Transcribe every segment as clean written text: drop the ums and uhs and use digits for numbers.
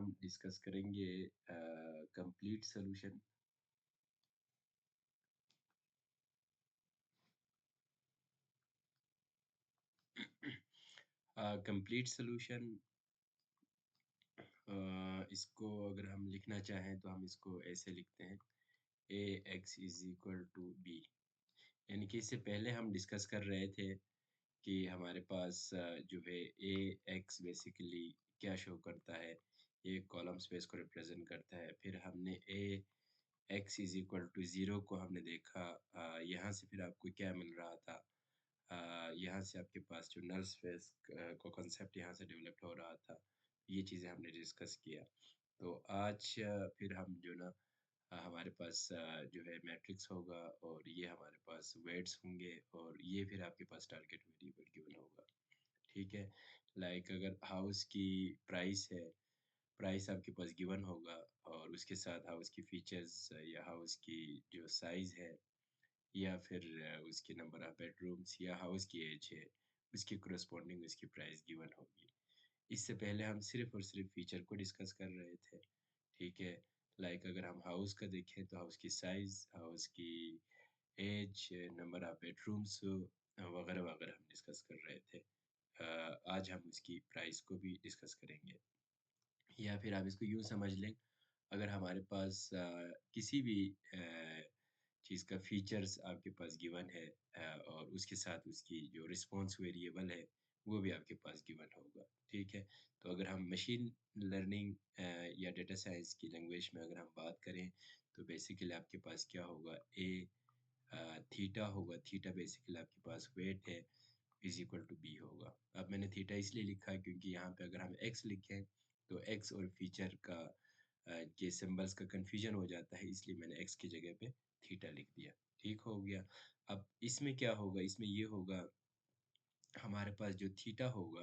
हम डिस्कस करेंगे complete solution. Complete solution इसको अगर हम लिखना चाहें तो हम इसको ऐसे लिखते हैं a x is equal to b. यानी कि इससे पहले हम डिस्कस कर रहे थे कि हमारे पास जो है ए एक्स बेसिकली क्या शो करता है, ये कॉलम स्पेस को रिप्रेजेंट करता है। फिर हमने a x is equal to zero को हमने देखा, यहाँ से फिर आपको क्या मिल रहा था, यहाँ से आपके पास जो नल स्पेस को कॉन्सेप्ट यहाँ से डेवलप हो रहा था, ये चीज़ें हमने डिस्कस किया। तो आज फिर हम जो ना हमारे पास जो है मैट्रिक्स होगा और ये हमारे पास वेट्स होंगे और ये फिर आपके पास टारगेट वेरिएबल गिवन होगा। ठीक है, लाइक अगर हाउस की प्राइस है, प्राइस आपके पास गिवन होगा और उसके साथ हाउस की फीचर्स या हाउस की जो साइज़ है या फिर उसके नंबर ऑफ बेडरूम्स या हाउस की एज है, उसकी करस्पॉन्डिंग उसकी प्राइस गिवन होगी। इससे पहले हम सिर्फ और सिर्फ फीचर को डिस्कस कर रहे थे। ठीक है, लाइक अगर हम हाउस का देखें तो हाउस की साइज़, हाउस की एज, नंबर ऑफ बेडरूम्स वगैरह वगैरह हम डिस्कस कर रहे थे। आज हम उसकी प्राइस को भी डिस्कस करेंगे। या फिर आप इसको यूँ समझ लें, अगर हमारे पास किसी भी चीज़ का फीचर्स आपके पास गिवन है और उसके साथ उसकी जो रिस्पॉन्स वेरिएबल है वो भी आपके पास गिवन होगा। ठीक है, तो अगर हम मशीन लर्निंग या डेटा साइंस की लैंग्वेज में अगर हम बात करें तो बेसिकली आपके पास क्या होगा, ए थीटा होगा। थीटा बेसिकली आपके पास वेट है, इज इक्वल टू बी होगा। अब मैंने थीटा इसलिए लिखा है क्योंकि यहाँ पे अगर हम एक्स लिखें तो एक्स और फीचर का के सिंबल्स का कंफ्यूजन हो जाता है, इसलिए मैंने एक्स की जगह पे थीटा लिख दिया। ठीक हो गया। अब इसमें क्या होगा, इसमें ये होगा हमारे पास जो थीटा होगा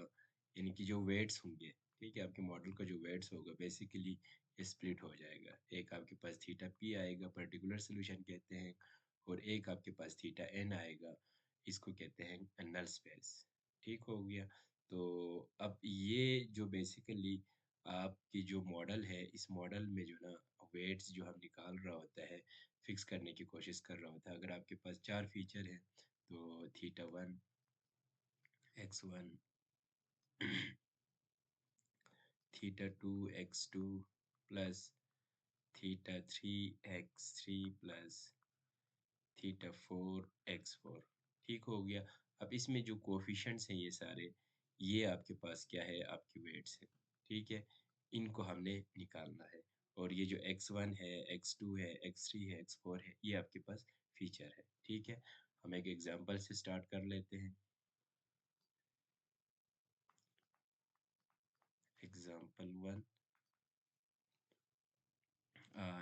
यानी कि जो वेट्स होंगे, ठीक है, आपके मॉडल का जो वेट्स होगा बेसिकली स्प्लिट हो जाएगा। एक आपके पास थीटा पी आएगा, पर्टिकुलर सोल्यूशन कहते हैं, और एक आपके पास थीटा एन आएगा, इसको कहते हैं नल स्पेस। ठीक हो गया। तो अब ये जो बेसिकली आपकी जो मॉडल है, इस मॉडल में जो ना वेट्स जो हम निकाल रहा होता है, फिक्स करने की कोशिश कर रहा होता है। अगर आपके पास 4 फीचर हैं तो theta 1, x1, theta 2 x2 plus theta 3 x3 plus theta 4 x4। ठीक हो गया। अब इसमें जो कोफिशेंट्स हैं ये सारे, ये आपके पास क्या है, आपकी वेट्स हैं। ठीक है, इनको हमने निकालना है। और ये जो x1 है, x2 है, x3 है, x4 है, ये आपके पास फीचर है। ठीक है, हम एक एग्जांपल से स्टार्ट कर लेते हैं। एग्जांपल 1,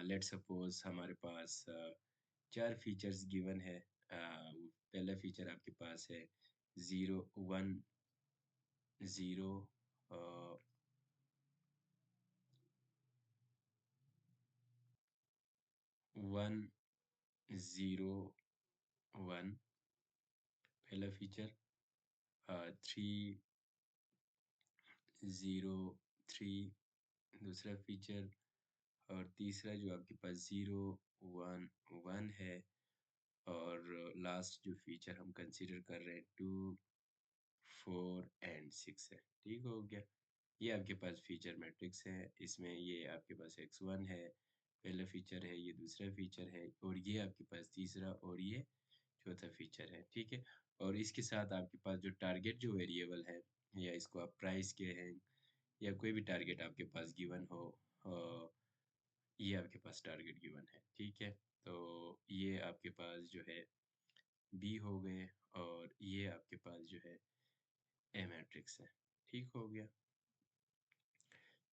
लेट सपोज हमारे पास 4 फीचर्स गिवन है। पहला फीचर आपके पास है 0 1 0 1 0 1 पहला फीचर, 3 0 3 दूसरा फीचर, और तीसरा जो आपके पास 0 1 1 है, और लास्ट जो फीचर हम कंसीडर कर रहे हैं 2 4 एंड 6 है। ठीक हो गया। ये आपके पास फीचर मैट्रिक्स है। इसमें ये आपके पास x1 है, पहला फीचर है, ये दूसरा फीचर है, और ये आपके पास तीसरा और ये चौथा फीचर है। ठीक है, और इसके साथ आपके पास जो टारगेट जो वेरिएबल है, या इसको आप प्राइस के हैं या कोई भी टारगेट आपके पास गिवन हो, ये आपके पास टारगेट गिवन है। ठीक है, तो ये आपके पास जो है बी हो गए और ये आपके पास जो है ए मैट्रिक्स है। ठीक हो गया।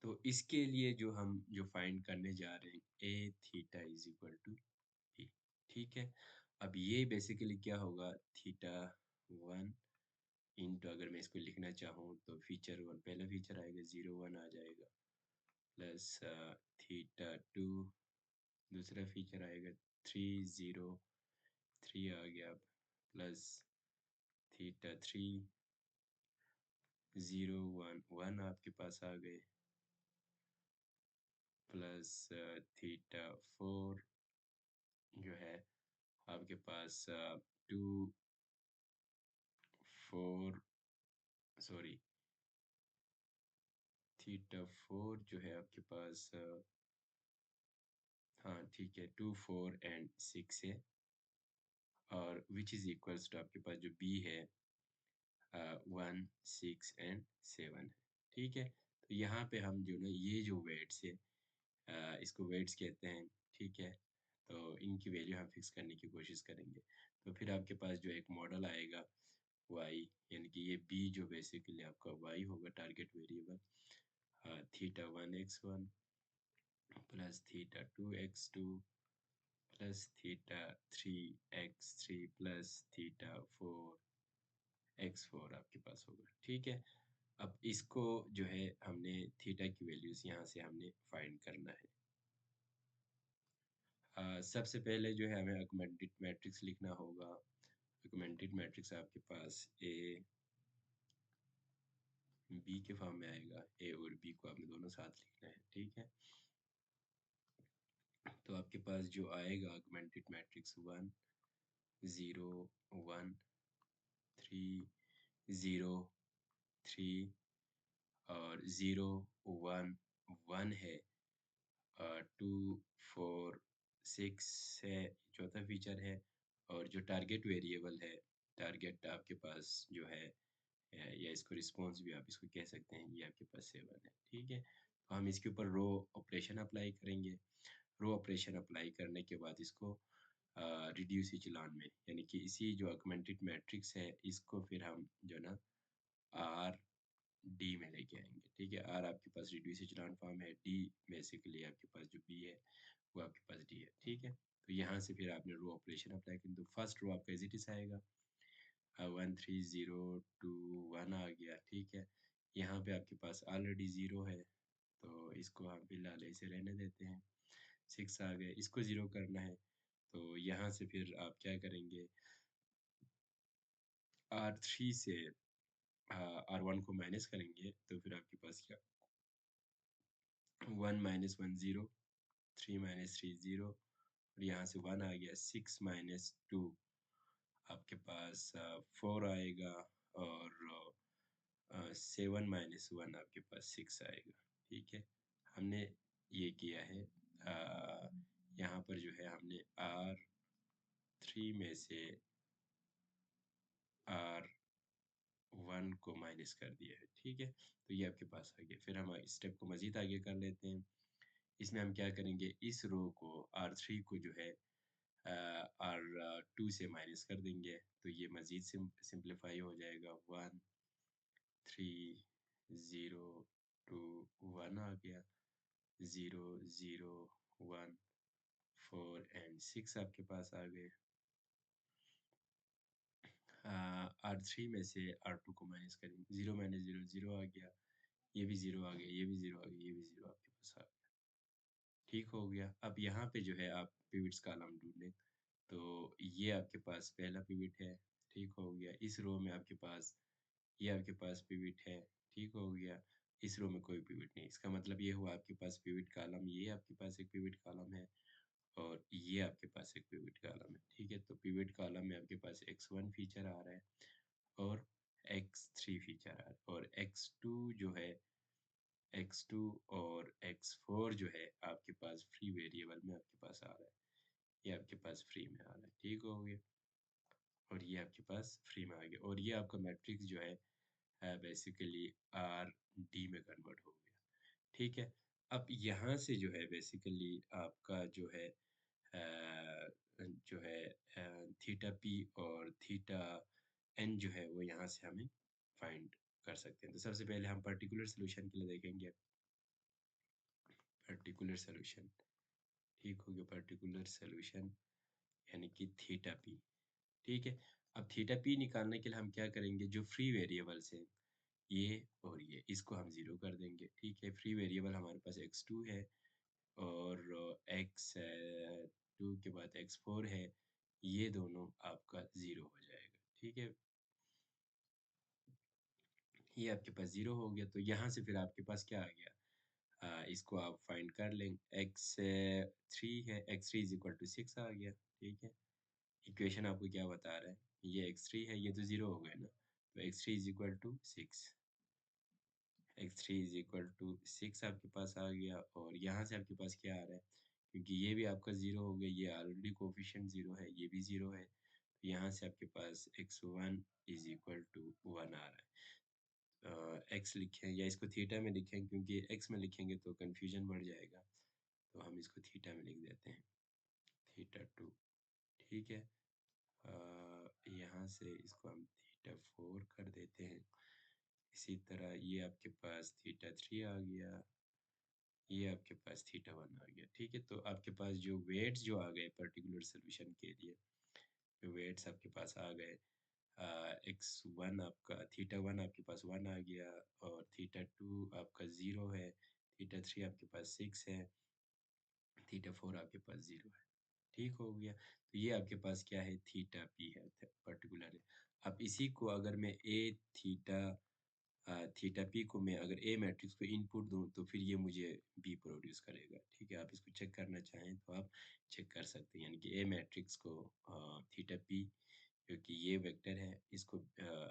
तो इसके लिए जो हम जो फाइंड करने जा रहे हैं, a theta is equal to b. ठीक है, अब ये बेसिकली क्या होगा, थीटा 1 इंटू, अगर मैं इसको लिखना चाहूँ तो फीचर 1 पहला फीचर आएगा 0 1 आ जाएगा, प्लस थीटा 2 दूसरा फीचर आएगा 3 0 3 आ गया, प्लस थीटा 3 0 1 1 आपके पास आ गए, प्लस थीटा 4 जो है आपके पास 2 4 सॉरी थीटा 4 जो है आपके पास हाँ ठीक है 2 4 एंड 6 है और विच इज़ इक्वल्स टू आपके पास जो बी है 1 6 एंड 7 है। ठीक है, तो यहाँ पे हम जो ना ये जो वेट्स है इसको वेट्स कहते हैं। ठीक है, तो इनकी वैल्यू हम फिक्स करने की कोशिश करेंगे। तो फिर आपके पास जो एक मॉडल आएगा y यानी कि ये b जो बेसिकली आपका y होगा target variable theta 1x1 plus theta 2x2 plus theta 3x3 plus theta 4x4 आपके पास होगा। ठीक है, अब इसको जो है हमने थीटा की वैल्यूज यहाँ से हमने फाइंड करना है। सबसे पहले जो है हमें ऑगमेंटेड मैट्रिक्स लिखना होगा। ऑगमेंटेड मैट्रिक्स आपके पास ए बी के फॉर्म में आएगा। ए और बी को आपने दोनों साथ लिखना है। ठीक है, तो आपके पास जो आएगा ऑगमेंटेड मैट्रिक्स 1 0 1 3 0 3 और 0 1 1 है 2 4 6 है चौथा फीचर है और जो टारगेट वेरिएबल है टारगेट आपके पास जो है या इसको रिस्पॉन्स भी आप इसको कह सकते हैं ये आपके पास 7 है। ठीक है, तो हम इसके ऊपर रो ऑपरेशन अप्लाई करेंगे। रो ऑपरेशन अप्लाई करने के बाद इसको रिड्यूस इचेलॉन में यानी कि इसी जो ऑगमेंटेड मैट्रिक्स है इसको फिर हम जो ना आर डी में लेके आएंगे। ठीक है, आर आपके पास रिड्यूस इचेलॉन फॉर्म है, डी बेसिकली आपके पास जो बी है वो आपके पास डी है। ठीक है, तो यहाँ से फिर आपने रो ऑपरेशन अप्लाई करें तो फर्स्ट रो आपका एज इट इज आएगा 1 3 0 2 1 आ गया। ठीक है, यहाँ पे आपके पास ऑलरेडी 0 है तो इसको हम फिलहाल ऐसे रहने देते हैं। 6 आ गए, इसको 0 करना है तो यहाँ से फिर आप क्या करेंगे R3 से R1 को माइनस करेंगे तो फिर आपके पास क्या 1 माइनस 1 0 3 माइनस 3 0 और यहाँ से 1 आ गया 6 माइनस 2 आपके पास 4 आएगा और 7 माइनस 1 आपके पास 6 आएगा। ठीक है, हमने ये किया है यहाँ पर जो है हमने R3 में से R1 को माइनस कर दिया है। ठीक है, तो ये आपके पास आ गया। फिर हम इस स्टेप को मज़ीद आगे कर लेते हैं। इसमें हम क्या करेंगे इस रो को R3 को जो है R2 से माइनस कर देंगे तो ये मज़ीद सिंप्लीफाई हो जाएगा 1 3 0 2 1 आ गया 0 0 1 4 एंड 6 आपके पास आ गए। R3 में से R2 को माइनस करेंगे 0 माइनस 0 0 आ गया, ये भी 0 आ गया, ये भी 0 आ गया, ये भी 0 आपके पास आ गया। ठीक हो गया। अब यहाँ पे जो है आप पिवट्स कॉलम ढूंढें तो ये आपके पास पहला पिवट है। ठीक हो गया, इस रो में आपके पास ये आपके पास पिवट है। ठीक हो गया, इस रो में कोई पिवट नहीं। इसका मतलब ये हुआ आपके पास पिवट कॉलम, ये आपके पास एक पिवट कॉलम है और ये आपके पास एक पिवट कॉलम है। ठीक है, तो पिवट कॉलम में आपके पास x1 फीचर आ रहा है और x3 फीचर आ रहा है और x2 जो है x2 और x4 जो है आपके पास फ्री वेरिएबल में आपके पास आ रहा है। ये आपके पास फ्री में आ रहा है। ठीक हो गया, और ये आपके पास फ्री में आ गया और ये आपका मैट्रिक्स जो है बेसिकली आर डी में कन्वर्ट हो गया। ठीक है, अब यहाँ से जो है बेसिकली आपका जो है थीटा पी और थीटा एन जो है वो यहाँ से हमें फाइंड कर सकते हैं। तो सबसे पहले हम पर्टिकुलर सोल्यूशन के लिए देखेंगे पर्टिकुलर सोल्यूशन। ठीक हो गया, पर्टिकुलर सोल्यूशन यानी कि थीटा पी। ठीक है, अब थीटा पी निकालने के लिए हम क्या करेंगे जो फ्री वेरिएबल्स हैं ये और ये इसको हम ज़ीरो कर देंगे। ठीक है, फ्री वेरिएबल हमारे पास x2 है और x2 के बाद x4 है, ये दोनों आपका ज़ीरो हो जाएगा। ठीक है, ये आपके पास ज़ीरो हो गया तो यहाँ से फिर आपके पास क्या आ गया इसको आप फाइंड कर लें। एक्स 3 है, एक्स 3 इज इक्वल टू 6 आ गया। ठीक है, इक्वेशन आपको क्या बता रहा है, ये एक्स 3 है, ये तो 0 हो गया ना, तो x 3 is equal to 6, x 3 is equal to 6 आपके पास आ गया। और यहाँ से आपके पास क्या आ रहा है, क्योंकि ये भी आपका 0 हो गया, ये ऑलरेडी कोफिशिएंट 0 है, ये भी 0 है, तो यहाँ से आपके पास x1 इज इक्वल टू 1 आ रहा है। एक्स लिखें या इसको थीटा में लिखें, क्योंकि एक्स में लिखेंगे तो कन्फ्यूजन बढ़ जाएगा, तो हम इसको थीटा में लिख देते हैं, थीटा 2। ठीक है, यहाँ से इसको हम थीटा 4 कर देते हैं। इसी तरह ये आपके पास थीटा 3 आ गया, ये आपके पास थीटा 1 आ गया। ठीक है, तो आपके पास जो वेट्स जो आ गए पर्टिकुलर सोल्यूशन के लिए, जो वेट्स आपके पास आ गए, एक्स 1 आपका, थीटा 1 आपके पास 1 आ गया, और थीटा 2 आपका 0 है, थीटा 3 आपके पास 6 है, थीटा 4 आपके पास 0 है। ठीक हो गया, तो ये आपके पास क्या है, थीटा पी है पर्टिकुलर। अब इसी को अगर मैं ए थीटा थीटा पी को मैं अगर ए मैट्रिक्स को इनपुट दूं, तो फिर ये मुझे बी प्रोड्यूस करेगा। ठीक है, आप इसको चेक करना चाहें तो आप चेक कर सकते हैं, यानी कि ए मैट्रिक्स को थीटा पी, क्योंकि ये वेक्टर है, इसको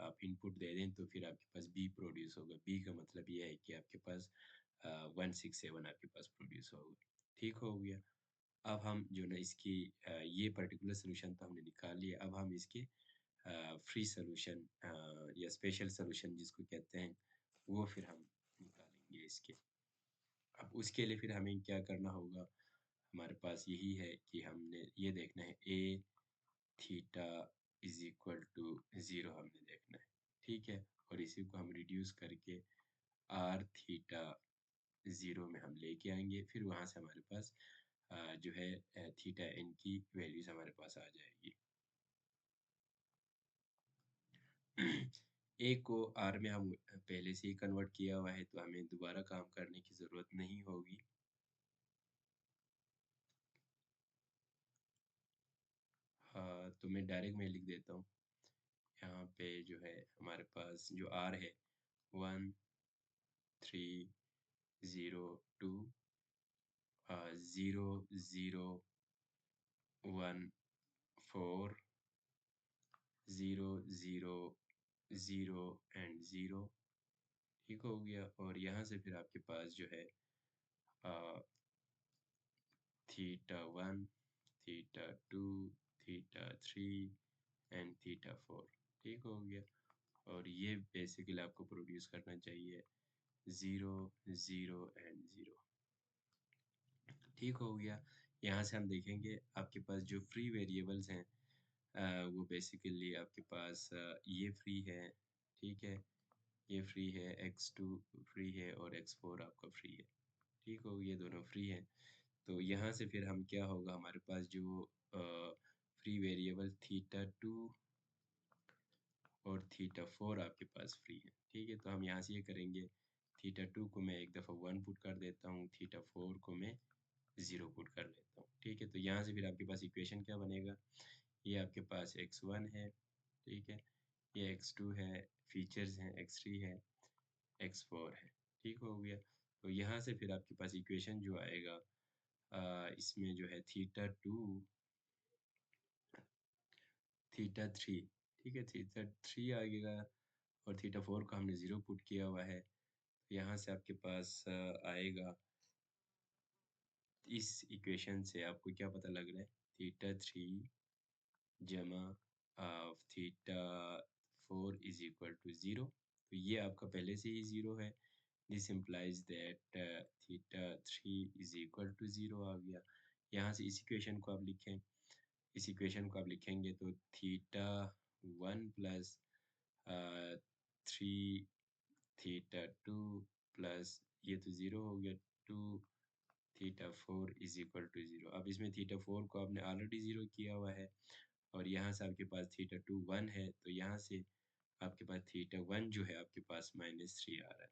आप इनपुट दे दें तो फिर आपके पास बी प्रोड्यूस होगा। बी का मतलब ये है कि आपके पास 167 आपके पास प्रोड्यूस होगा। ठीक हो गया, अब हम जो ना इसकी ये पर्टिकुलर सोल्यूशन तो हमने निकाल लिया, अब हम इसके फ्री सोल्यूशन या स्पेशल सोल्यूशन जिसको कहते हैं, वो फिर हम निकालेंगे इसके। अब उसके लिए फिर हमें क्या करना होगा, हमारे पास यही है कि हमने ये देखना है ए थीटा इज इक्वल टू 0 हमने देखना है। ठीक है, और इसी को हम रिड्यूस करके आर थीटा 0 में हम लेके आएंगे, फिर वहाँ से हमारे पास जो है थीटा एन की वैल्यूज हमारे पास आ जाएगी। ए को आर में हम पहले से ही कन्वर्ट किया हुआ है, तो हमें दोबारा काम करने की ज़रूरत नहीं होगी। हाँ, तो मैं डायरेक्ट में लिख देता हूँ, यहाँ पे जो है हमारे पास जो आर है 1 3 0 2 0 0 1 4 0 0 0 एंड 0। ठीक हो गया, और यहाँ से फिर आपके पास जो है theta 1 theta 2 theta 3 and theta 4। ठीक हो गया, और ये बेसिकली आपको प्रोड्यूस करना चाहिए 0 0 एंड 0। ठीक हो गया, यहाँ से हम देखेंगे आपके पास जो फ्री वेरिएबल्स हैं, वो बेसिकली आपके पास ये फ्री है। ठीक है, ये फ्री है, x2 फ्री है, और x4 आपका फ्री है। ठीक हो, ये दोनों फ्री हैं। तो यहाँ से फिर हम क्या होगा, हमारे पास जो फ्री वेरिएबल थीटा 2 और थीटा 4 आपके पास फ्री है। ठीक है, तो हम यहाँ से ये करेंगे, थीटा 2 को मैं एक दफ़ा 1 पुट कर देता हूँ, थीटा 4 को मैं 0 पुट कर देता हूँ। ठीक है, तो यहाँ से फिर आपके पास इक्वेशन क्या बनेगा, ये आपके पास x1 है। ठीक है, ये x2 है, फीचर्स हैं, x3 है, x4 है। ठीक हो गया, तो यहाँ से फिर आपके पास इक्वेशन जो आएगा, इसमें जो है थीटा 2 थीटा 3। ठीक है, थीटा 3 आएगा, और थीटा 4 को हमने 0 पुट किया हुआ है, तो यहाँ से आपके पास आएगा, इस इक्वेशन से आपको क्या पता लग रहा है, थीटा 3 जमा थीटा 4 इज इक्वल टू 0। तो ये आपका पहले से ही 0 है, this implies that theta 3 is equal to 0 आ गया। यहाँ से इस इक्वेशन को आप लिखें, इस इक्वेशन को आप लिखेंगे तो थीटा 1 प्लस 3 थीटा 2 प्लस ये तो 0 हो गया, 2 थीटा 4 इज इक्वल टू 0। अब इसमें थीटा 4 को आपने ऑलरेडी 0 किया हुआ है, और यहाँ से आपके पास थीटा 2 1 है, तो यहाँ से आपके पास थीटा 1 जो है आपके पास -3 आ रहा है।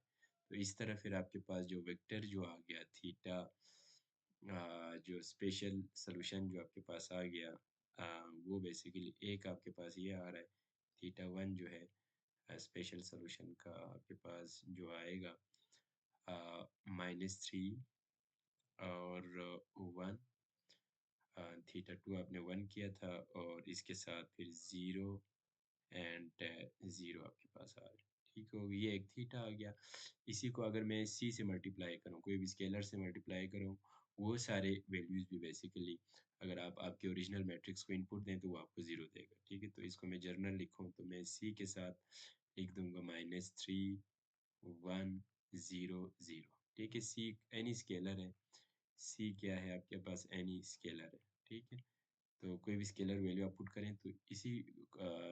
तो इस तरह फिर आपके पास जो वेक्टर जो आ गया थीटा, जो स्पेशल सॉल्यूशन जो आपके पास आ गया, वो बेसिकली एक आपके पास ये आ रहा है, थीटा 1 जो है स्पेशल सॉल्यूशन का आपके पास जो आएगा -3 और 1, थीटा 2 आपने 1 किया था और इसके साथ फिर 0 एंड 0 आपके पास आ गया। ठीक हो, ये एक थीटा आ गया। इसी को अगर मैं सी से मल्टीप्लाई करूँ, कोई भी स्केलर से मल्टीप्लाई करूँ, वो सारे वैल्यूज़ भी बेसिकली अगर आप आपके ओरिजिनल मैट्रिक्स को इनपुट दें तो वो आपको 0 देगा। ठीक है? तो इसको मैं जर्नल लिखूँ तो मैं सी के साथ लिख दूँगा -3 1 0 0। ठीक है? सी एनी स्केलर है। सी क्या है आपके पास एनी स्केलर है। ठीक है? तो कोई भी स्केलर वैल्यू आप पुट करें तो इसी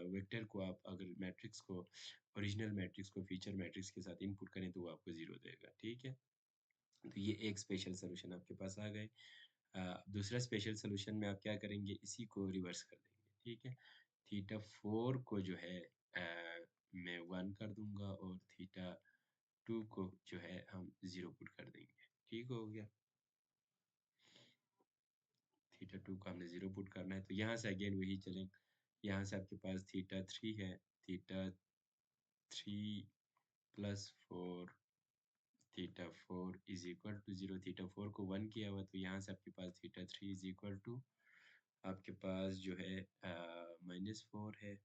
वेक्टर को आप अगर मैट्रिक्स को ओरिजिनल मैट्रिक्स को फीचर मैट्रिक्स के साथ इनपुट करें तो वो आपको 0 देगा। ठीक है? तो ये एक स्पेशल सॉल्यूशन आपके पास आ गए। दूसरा स्पेशल सॉल्यूशन में आप क्या करेंगे इसी को रिवर्स कर देंगे। ठीक है? थीटा 4 को जो है मैं 1 कर दूँगा और थीटा 2 को जो है हम 0 पुट कर देंगे। ठीक हो गया? थीटा 2 को हमने 0 पुट करना है तो यहाँ से अगेन वही चलें, यहाँ से आपके पास थीटा 3 है, theta 3 plus 4 theta 4 is equal to 0, theta 4 को 1 किया हुआ तो यहाँ से आपके पास थीटा 3 इज़ इक्वल टू आपके पास जो है -4 है,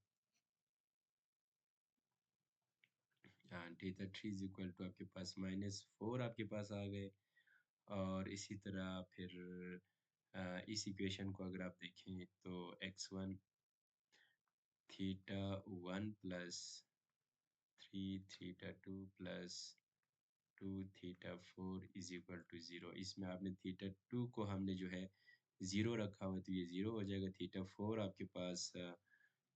थीटा 3 इज़ इक्वल टू आपके पास -4 आपके पास आ गए और इसी तरह फिर इस इक्वेशन को अगर आप देखें तो x1 theta 1 plus 3 theta 2 plus 2 theta 4 is equal to 0। इसमें आपने थीटा 2 को हमने जो है 0 रखा हुआ है तो ये 0 हो जाएगा। थीटा 4 आपके पास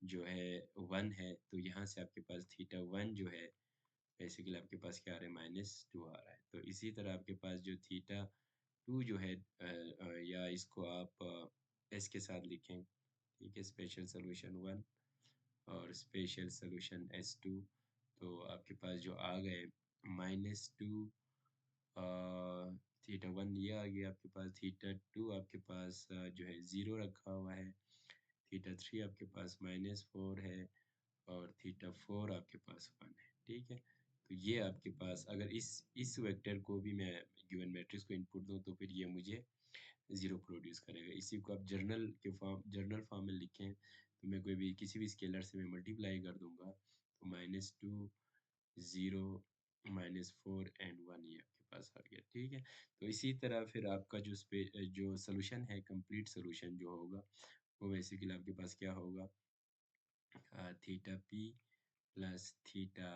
जो है 1 है तो यहाँ से आपके पास थीटा 1 जो है बेसिकली आपके पास क्या आ रहा है -2 आ रहा है। तो इसी तरह आपके पास जो थीटा 2 जो है या इसको आप एस के साथ लिखें। ठीक है? स्पेशल सॉल्यूशन 1 और स्पेशल सॉल्यूशन S2 तो आपके पास जो आ गए -2 अ, थीटा 1 ये आ गया आपके पास, थीटा 2 आपके पास जो है 0 रखा हुआ है, थीटा 3 आपके पास -4 है और थीटा 4 आपके पास 1 है। ठीक है? तो ये आपके पास अगर इस वेक्टर को भी मैं गिवन मैट्रिक्स को इनपुट दूँ तो फिर ये मुझे 0 प्रोड्यूस करेगा। इसी को आप जर्नल फॉर्म में लिखें तो मैं कोई भी किसी भी स्केलर से मैं मल्टीप्लाई कर दूँगा तो -2 0 -4 एंड 1 ये आपके पास आ गया। ठीक है? तो इसी तरह फिर आपका जो सॉल्यूशन है कंप्लीट सॉल्यूशन जो होगा वो बेसिकली आपके पास क्या होगा theta p plus theta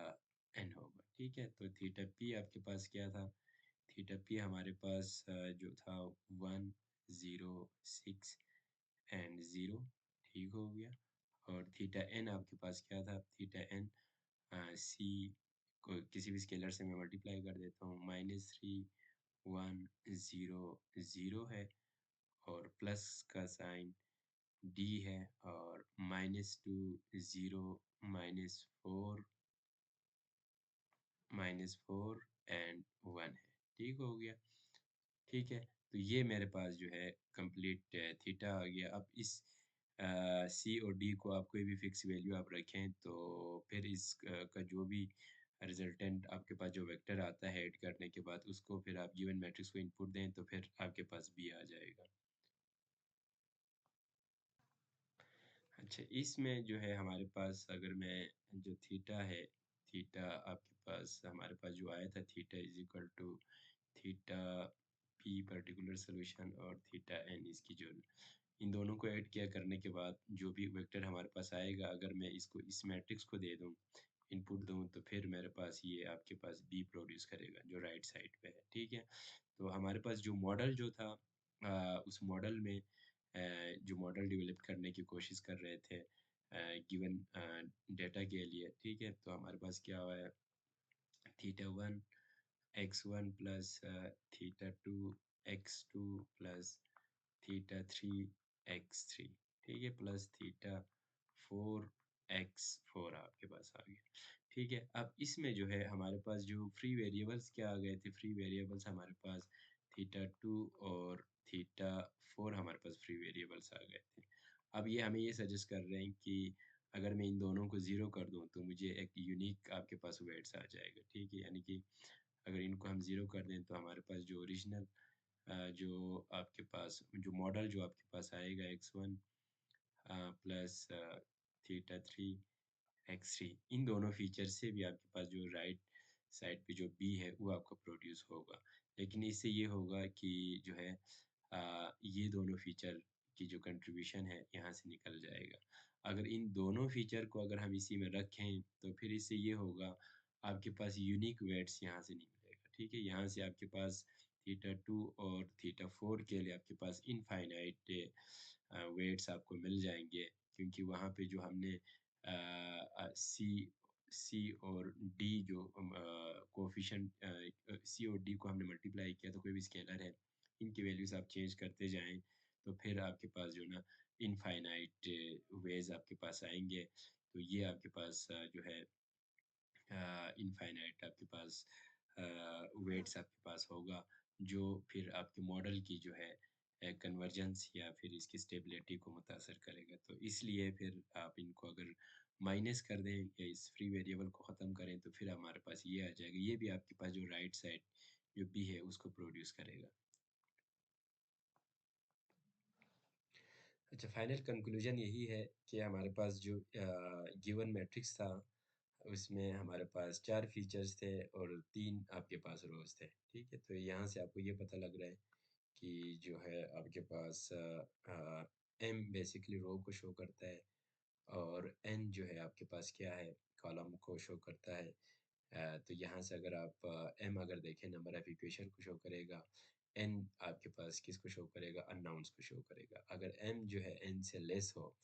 n होगा। ठीक है? तो थीटा p आपके पास क्या था? थीटा p हमारे पास जो था 1 0 6 एंड 0 ठीक हो गया और थीटा n आपके पास क्या था? थीटा n c को किसी भी स्केलर से मैं मल्टीप्लाई कर देता हूँ -3 1 0 0 है और प्लस का साइन d है और -2 0 -4 -4 एंड 1 है। ठीक हो गया? ठीक है? तो ये मेरे पास जो है कंप्लीट थीटा आ गया। अब इस सी और डी को आप कोई भी फिक्स वैल्यू आप रखें तो फिर का जो भी रिजल्टेंट आपके पास जो वेक्टर आता है ऐड करने के बाद उसको फिर आप गिवन मैट्रिक्स को इनपुट दें तो फिर आपके पास बी आ जाएगा। अच्छा इसमें जो है हमारे पास अगर मैं जो थीटा है, थीटा आपके पास हमारे पास जो आया था theta is equal to theta p particular solution और थीटा एन इसकी जो इन दोनों को ऐड किया करने के बाद जो भी वेक्टर हमारे पास आएगा अगर मैं इसको इस मैट्रिक्स को दे दूँ, इनपुट दूँ तो फिर मेरे पास ये आपके पास बी प्रोड्यूस करेगा जो राइट साइड पे है, ठीक है? तो हमारे पास जो मॉडल जो था उस मॉडल में जो मॉडल डेवलप करने की कोशिश कर रहे थे गिवन डेटा के लिए, ठीक है? तो हमारे पास क्या हुआ है theta 1 x1 plus theta 2 x2 plus theta 3 x3 ठीक है प्लस थीटा 4 x4 आपके पास आ गया ठीक है अब इसमें जो है हमारे पास जो फ्री वेरिएबल्स क्या आ गए थे फ्री वेरिएबल्स हमारे पास थीटा 2 और थीटा 4 हमारे पास फ्री वेरिएबल्स आ गए थे अब ये हमें ये सजेस्ट कर रहे हैं कि अगर मैं इन दोनों को ज़ीरो कर दूं तो मुझे एक यूनिक आपके पास वेट्स आ जाएगा ठीक है यानी कि अगर इनको हम ज़ीरो कर दें तो हमारे पास जो ओरिजिनल जो आपके पास जो मॉडल जो आपके पास आएगा x1 प्लस थीटा 3 एक्स3 इन दोनों फीचर से भी आपके पास जो राइट साइड पे जो बी है वो आपका प्रोड्यूस होगा। लेकिन इससे ये होगा कि जो है ये दोनों फीचर की जो कंट्रीब्यूशन है यहाँ से निकल जाएगा। अगर इन दोनों फीचर को अगर हम इसी में रखें तो फिर इससे ये होगा आपके पास यूनिक वेट्स यहाँ से नहीं मिलेगा, ठीक है? यहाँ से आपके पास थीटा 2 और थीटा 4 के लिए आपके पास इनफाइनाइट वेट्स आपको मिल जाएँगे क्योंकि वहाँ पे जो हमने सी सी और डी जो कोएफ़िशिएंट सी और डी को हमने मल्टीप्लाई किया तो कोई भी स्केलर है, इनकी वैल्यूज़ आप चेंज करते जाएँ, तो फिर आपके पास जो है ना इनफ़ाइनाइट वेज़ आपके पास आएँगे। तो ये आपके पास जो है इनफ़ाइनाइट आपके पास वेट्स आपके पास होगा, जो फिर आपके मॉडल की जो है कन्वर्जेंस या फिर इसकी स्टेबिलिटी को मुतासिर करेगा। तो इसलिए फिर आप इनको अगर माइनस कर दें या इस फ्री वेरिएबल को ख़त्म करें, तो फिर हमारे पास ये आ जाएगा। ये भी आपके पास जो राइट साइड जो बी है, उसको प्रोड्यूस करेगा। अच्छा, फाइनल कंक्लूजन यही है कि हमारे पास जो गिवन मैट्रिक्स था, उसमें हमारे पास 4 फीचर्स थे और 3 आपके पास रोज़ थे, ठीक है? तो यहाँ से आपको ये पता लग रहा है कि जो है आपके पास एम बेसिकली रो को शो करता है और एन जो है आपके पास क्या है, कॉलम को शो करता है। तो यहाँ से अगर आप एम अगर देखें नंबर ऑफ इक्वेशन को शो करेगा, एन आपके पास किसको शो करेगा, अननोन्स को शो करेगा। अगर एम जो है एन से लेस हो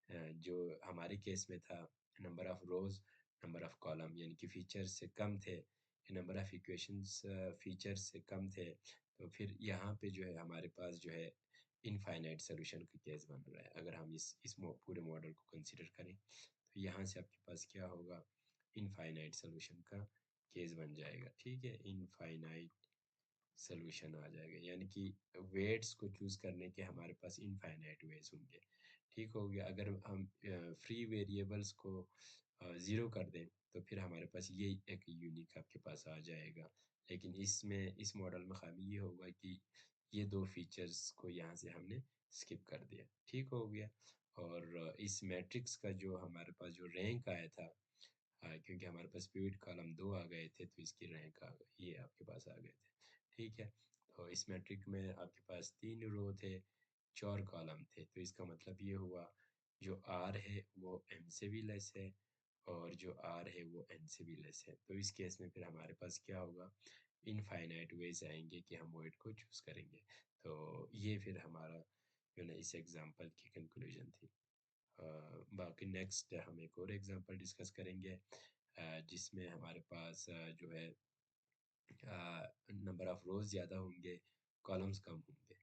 जो हमारे केस में था number of rows, number of column यानी कि फीचर्स से कम थे, नंबर ऑफ इक्वेशंस फीचर्स से कम थे, तो फिर यहाँ पे जो है हमारे पास जो है इनफाइनाइट सॉल्यूशन का केस बन रहा है। अगर हम इस पूरे मॉडल को कंसीडर करें, तो यहाँ से आपके पास क्या होगा, इनफाइनाइट सॉल्यूशन का केस बन जाएगा, ठीक है? इनफाइनाइट सॉल्यूशन आ जाएगा यानी कि वेट्स को चूज़ करने के हमारे पास इनफाइनाइट वेज होंगे, ठीक हो गया। अगर हम फ्री वेरिएबल्स को ज़ीरो कर दें तो फिर हमारे पास ये एक यूनिक आपके पास आ जाएगा। लेकिन इसमें इस मॉडल में ख़ामी ये होगा कि ये 2 फीचर्स को यहाँ से हमने स्किप कर दिया, ठीक हो गया। और इस मैट्रिक्स का जो हमारे पास जो रैंक आया था क्योंकि हमारे पास पिवट कॉलम 2 आ गए थे तो इसकी रैंक ये आपके पास आ गए थे, ठीक है? तो इस मैट्रिक में आपके पास 3 रो थे, 4 कॉलम थे, तो इसका मतलब ये हुआ जो R है वो M से भी लेस है और जो R है वो N से भी लेस है। तो इस केस में फिर हमारे पास क्या होगा, इनफाइनाइट वेज आएँगे कि हम वॉइड को चूज़ करेंगे। तो ये फिर हमारा जो है ना इस एग्ज़ाम्पल की कंक्लूजन थी। बाकी नेक्स्ट हम एक और एग्ज़ाम्पल डिस्कस करेंगे जिसमें हमारे पास जो है नंबर ऑफ रोज़ ज़्यादा होंगे, कॉलम्स कम होंगे।